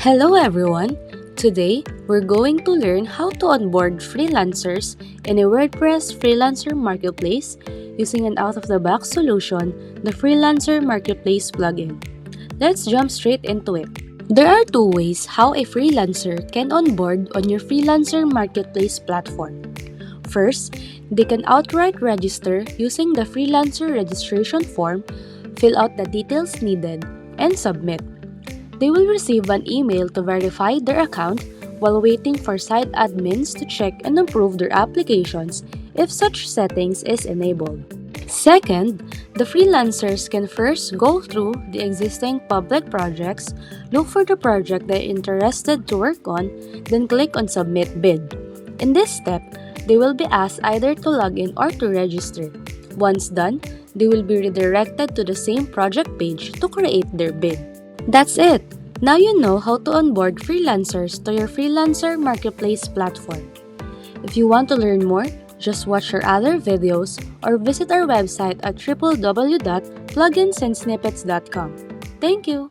Hello everyone! Today, we're going to learn how to onboard freelancers in a WordPress Freelancer Marketplace using an out-of-the-box solution, the Freelancer Marketplace Plugin. Let's jump straight into it. There are two ways how a freelancer can onboard on your Freelancer Marketplace platform. First, they can outright register using the freelancer registration form, fill out the details needed, and submit. They will receive an email to verify their account while waiting for site admins to check and approve their applications if such settings is enabled. Second, the freelancers can first go through the existing public projects, look for the project they're interested to work on, then click on Submit Bid. In this step, they will be asked either to log in or to register. Once done, they will be redirected to the same project page to create their bid. That's it! Now you know how to onboard freelancers to your Freelancer Marketplace platform. If you want to learn more, just watch our other videos or visit our website at www.pluginsandsnippets.com. Thank you!